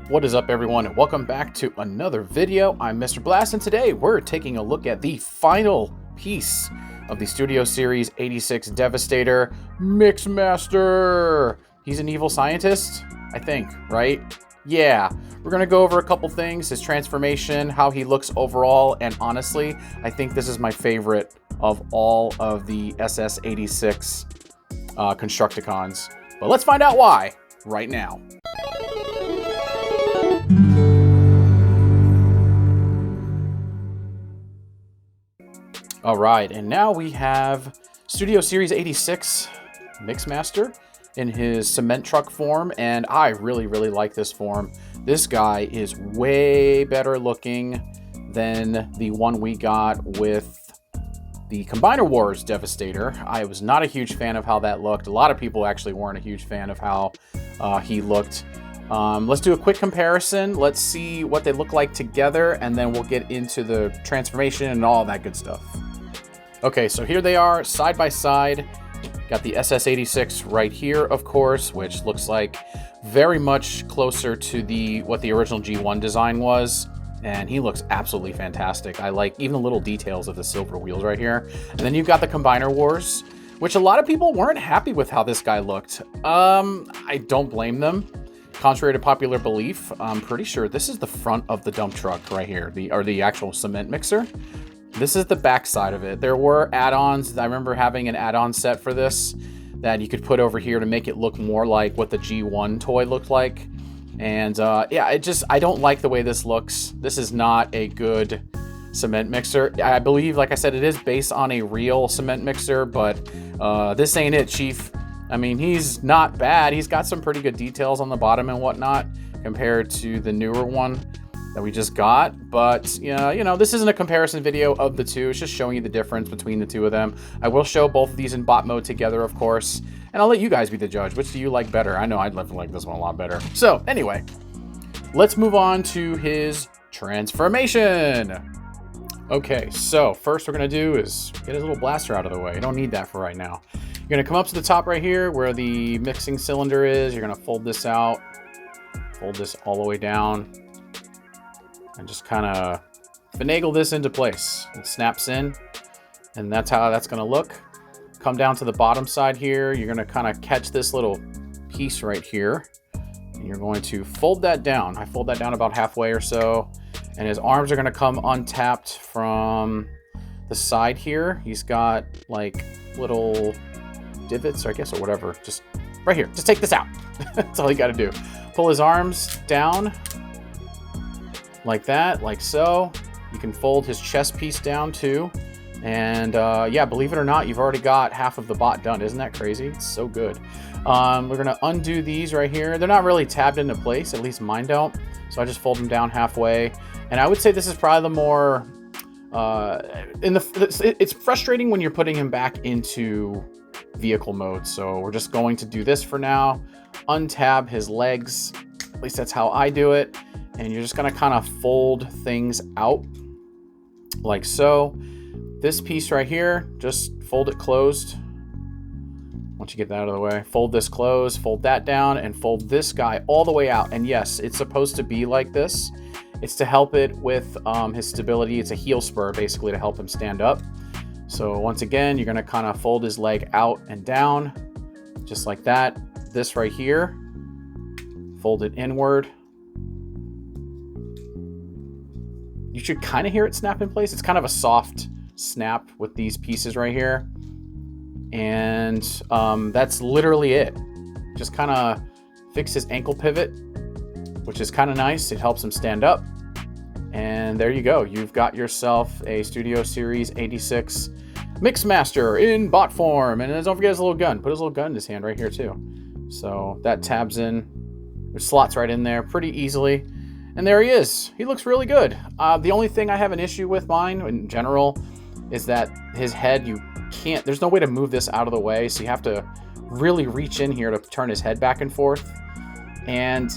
What is up, everyone, and welcome back to another video. I'm Mr. Blast, and today we're taking a look at the final piece of the Studio Series 86 Devastator, Mixmaster. He's an evil scientist, I think, right? Yeah, we're gonna go over a couple things, his transformation, how he looks overall, and honestly, I think this is my favorite of all of the SS86 Constructicons. But let's find out why right now. All right, and now we have Studio Series 86 Mixmaster in his cement truck form, and I really like this form. This guy is way better looking than the one we got with the Combiner Wars Devastator. I was not a huge fan of how that looked. A lot of people actually weren't a huge fan of how he looked. Let's do a quick comparison. Let's see what they look like together, and then we'll get into the transformation and all that good stuff. Okay, so here they are, side by side. Got the SS86 right here, of course, which looks like very much closer to what the original G1 design was. And he looks absolutely fantastic. I like even the little details of the silver wheels right here. And then you've got the Combiner Wars, which a lot of people weren't happy with how this guy looked. I don't blame them. Contrary to popular belief, I'm pretty sure this is the front of the dump truck right here, the actual cement mixer. This is the back side of it. There were add-ons. I remember having an add-on set for this that you could put over here to make it look more like what the G1 toy looked like. And yeah, I don't like the way this looks. This is not a good cement mixer. I believe, like I said, it is based on a real cement mixer, but this ain't it, Chief. I mean, he's not bad. He's got some pretty good details on the bottom and whatnot compared to the newer one that we just got. But yeah, you know, this isn't a comparison video of the two. It's just showing you the difference between the two of them. I will show both of these in bot mode together, of course, and I'll let you guys be the judge. Which do you like better? I know I'd like this one a lot better. So anyway, let's move on to his transformation. Okay, so first we're gonna do is get his little blaster out of the way. You don't need that for right now. You're gonna come up to the top right here where the mixing cylinder is. You're gonna fold this out, fold this all the way down, and just kind of finagle this into place. It snaps in, and that's how that's gonna look. Come down to the bottom side here. You're gonna kind of catch this little piece right here, and you're going to fold that down. I fold that down about halfway or so, and his arms are gonna come untapped from the side here. He's got like little divots, or I guess, or whatever, just right here. Just take this out. That's all you gotta do. Pull his arms down like that, like so. You can fold his chest piece down too. And yeah, believe it or not, you've already got half of the bot done. Isn't that crazy? It's so good. We're gonna undo these right here. They're not really tabbed into place, at least mine don't. So I just fold them down halfway. And I would say this is probably the more, it's frustrating when you're putting him back into vehicle mode. So we're just going to do this for now. Untab his legs. At least that's how I do it. And you're just gonna kind of fold things out like so. This piece right here, just fold it closed. Once you get that out of the way, fold this closed, fold that down, and fold this guy all the way out. And yes, it's supposed to be like this. It's to help it with his stability. It's a heel spur, basically, to help him stand up. So once again, you're gonna kind of fold his leg out and down, just like that. This right here, fold it inward. You should kind of hear it snap in place. It's kind of a soft snap with these pieces right here. And that's literally it. Just kind of fix his ankle pivot, which is kind of nice. It helps him stand up. And there you go. You've got yourself a Studio Series 86 Mixmaster in bot form. And then don't forget his little gun. Put his little gun in his hand right here too. So that tabs in. There's slots right in there pretty easily. And there he is. He looks really good. The only thing I have an issue with mine in general is that his head, there's no way to move this out of the way. So you have to really reach in here to turn his head back and forth. And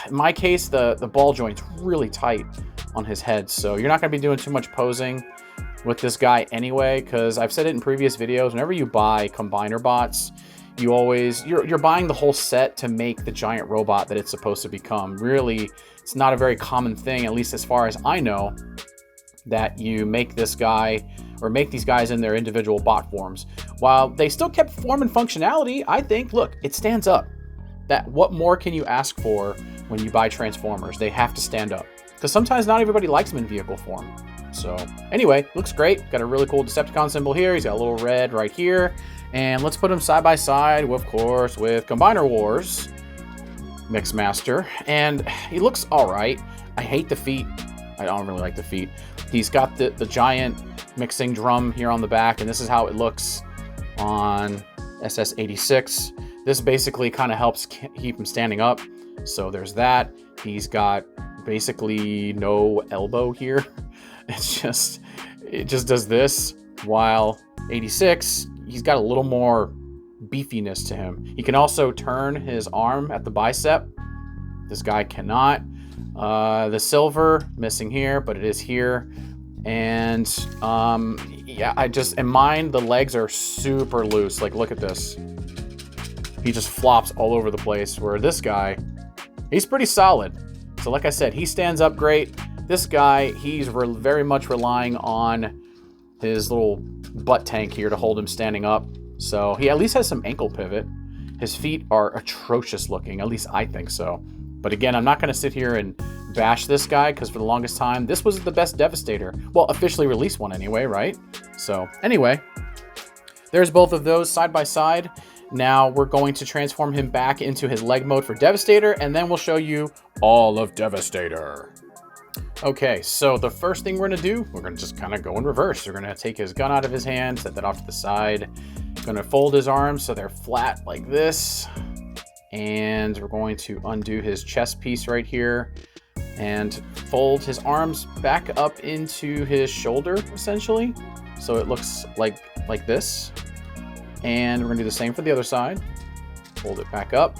in my case, the ball joint's really tight on his head. So you're not gonna be doing too much posing with this guy anyway, because I've said it in previous videos, whenever you buy combiner bots, you're buying the whole set to make the giant robot that it's supposed to become. Really, it's not a very common thing, at least as far as I know, that you make this guy or make these guys in their individual bot forms. While they still kept form and functionality, I think, look, it stands up. What more can you ask for when you buy Transformers? They have to stand up. Because sometimes not everybody likes them in vehicle form. So anyway, looks great. Got a really cool Decepticon symbol here. He's got a little red right here. And let's put him side by side, of course, with Combiner Wars Mixmaster. And he looks all right. I hate the feet. I don't really like the feet. He's got the giant mixing drum here on the back, and this is how it looks on SS86. This basically kind of helps keep him standing up. So there's that. He's got basically no elbow here. It just does this, while 86, he's got a little more beefiness to him. He can also turn his arm at the bicep. This guy cannot. The silver missing here, but it is here. And yeah, in mine, the legs are super loose. Like, look at this. He just flops all over the place, where this guy, he's pretty solid. So like I said, he stands up great. This guy, he's very much relying on his little butt tank here to hold him standing up. So he at least has some ankle pivot. His feet are atrocious looking, at least I think so. But again, I'm not going to sit here and bash this guy, because for the longest time, this was the best Devastator. Well, officially released one anyway, right? So anyway, there's both of those side by side. Now we're going to transform him back into his leg mode for Devastator, and then we'll show you all of Devastator. Okay, so the first thing we're going to do, we're going to just kind of go in reverse. We're going to take his gun out of his hand, set that off to the side. Going to fold his arms so they're flat like this. And we're going to undo his chest piece right here and fold his arms back up into his shoulder, essentially. So it looks like this. And we're going to do the same for the other side. Fold it back up.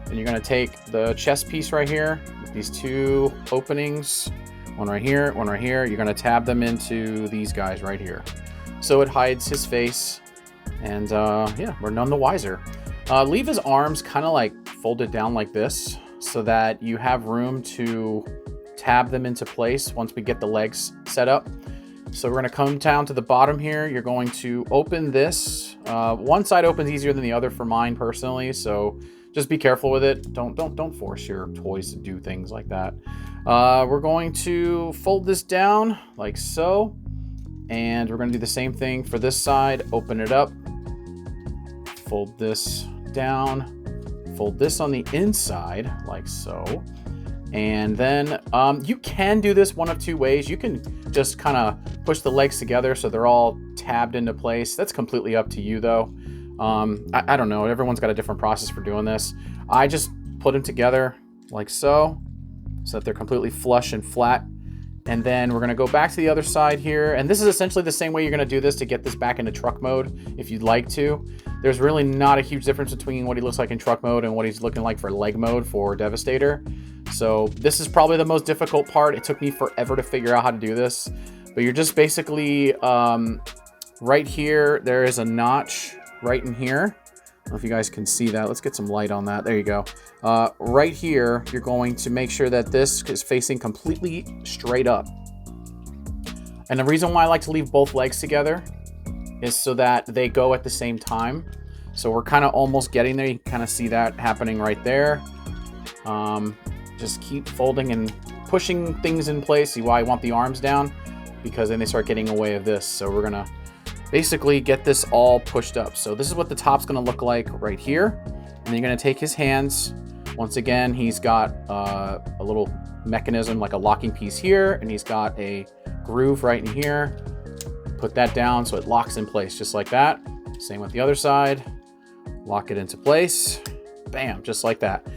And you're going to take the chest piece right here with these two openings. One right here, one right here. You're going to tab them into these guys right here. So it hides his face. And yeah, we're none the wiser. Leave his arms kind of like folded down like this, so that you have room to tab them into place once we get the legs set up. So we're going to come down to the bottom here. You're going to open this. One side opens easier than the other for mine personally, so just be careful with it. Don't force your toys to do things like that. We're going to fold this down like so, and we're going to do the same thing for this side. Open it up, fold this down, fold this on the inside like so. And then you can do this one of two ways. You can just kind of push the legs together so they're all tabbed into place. That's completely up to you though. I don't know, everyone's got a different process for doing this. I just put them together like so that they're completely flush and flat. And then we're going to go back to the other side here. And this is essentially the same way you're going to do this to get this back into truck mode if you'd like to. There's really not a huge difference between what he looks like in truck mode and what he's looking like for leg mode for Devastator. So this is probably the most difficult part. It took me forever to figure out how to do this. But you're just basically right here. There is a notch right in here. I don't know if you guys can see that. Let's get some light on that. There you go. Right here, you're going to make sure that this is facing completely straight up. And the reason why I like to leave both legs together is so that they go at the same time. So we're kind of almost getting there. You can kind of see that happening right there. Just keep folding and pushing things in place. See why I want the arms down? Because then they start getting away of this. So we're going to basically get this all pushed up. So this is what the top's going to look like right here. And then you're going to take his hands. Once again, he's got a little mechanism like a locking piece here, and he's got a groove right in here. Put that down so it locks in place just like that. Same with the other side. Lock it into place. Bam, just like that.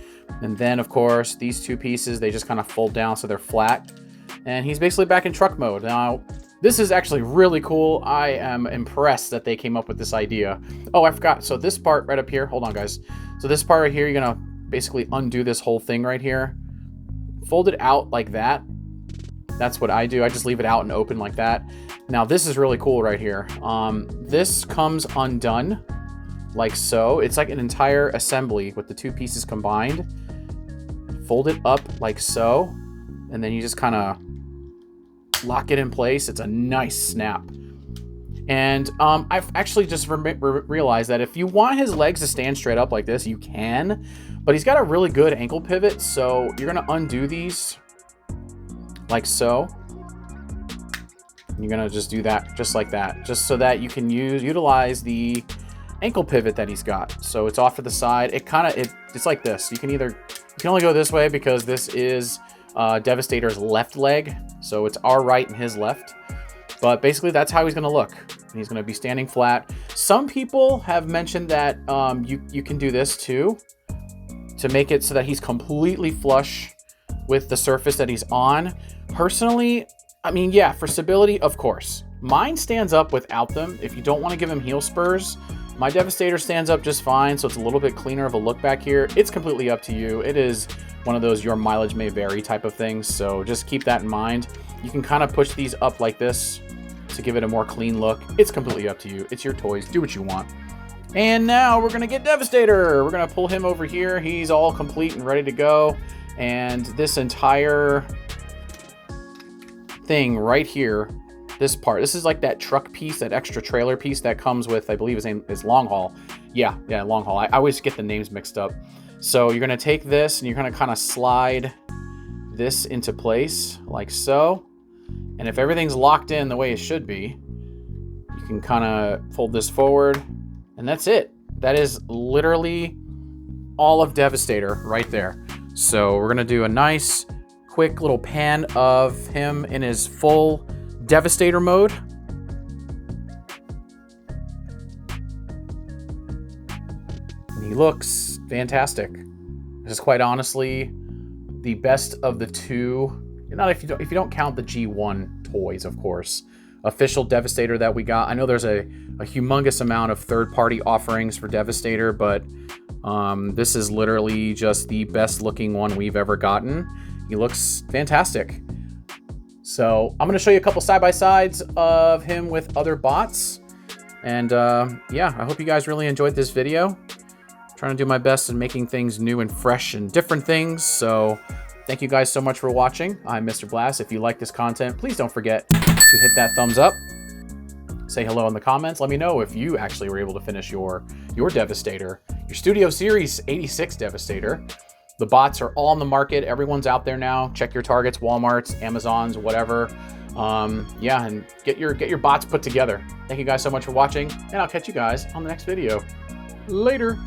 And then, of course, these two pieces, they just kind of fold down so they're flat. And he's basically back in truck mode. Now, this is actually really cool. I am impressed that they came up with this idea. Oh, I forgot. So this part right up here, hold on, guys. So this part right here, you're going to basically undo this whole thing right here. Fold it out like that. That's what I do. I just leave it out and open like that. Now, this is really cool right here. This comes undone. like so. It's like an entire assembly with the two pieces combined. Fold it up like so, and then you just kind of lock it in place. It's a nice snap. And I've actually just realized that if you want his legs to stand straight up like this, you can, but he's got a really good ankle pivot, so you're gonna undo these like so. You're gonna just do that just like that, just so that you can utilize the ankle pivot that he's got. So it's off to the side. It's like this. You can only go this way because this is Devastator's left leg, so it's our right and his left. But basically, that's how he's going to look. He's going to be standing flat. Some people have mentioned that you can do this too to make it so that he's completely flush with the surface that he's on. Personally, I mean, yeah, for stability, of course. Mine stands up without them. If you don't want to give him heel spurs, my Devastator stands up just fine, so it's a little bit cleaner of a look back here. It's completely up to you. It is one of those your mileage may vary type of things, so just keep that in mind. You can kind of push these up like this to give it a more clean look. It's completely up to you. It's your toys. Do what you want. And now we're going to get Devastator. We're going to pull him over here. He's all complete and ready to go. And this entire thing right here, this part, this is like that truck piece, that extra trailer piece that comes with, I believe his name is Long Haul. Yeah, Long Haul. I always get the names mixed up. So you're going to take this and you're going to kind of slide this into place like so. And if everything's locked in the way it should be, you can kind of fold this forward, and that's it. That is literally all of Devastator right there. So we're going to do a nice, quick little pan of him in his full Devastator mode. And he looks fantastic. This is quite honestly the best of the two. Not if you don't count the G1 toys, of course. Official Devastator that we got. I know there's a humongous amount of third-party offerings for Devastator, but this is literally just the best looking one we've ever gotten. He looks fantastic. So I'm going to show you a couple side-by-sides of him with other bots. And yeah, I hope you guys really enjoyed this video. I'm trying to do my best in making things new and fresh and different things, so thank you guys so much for watching. I'm Mr. Blast. If you like this content, please don't forget to hit that thumbs up. Say hello in the comments. Let me know if you actually were able to finish your Devastator, your Studio Series 86 Devastator. The bots are all on the market. Everyone's out there now. Check your Targets, Walmarts, Amazons, whatever. Yeah, and get your bots put together. Thank you guys so much for watching, and I'll catch you guys on the next video. Later.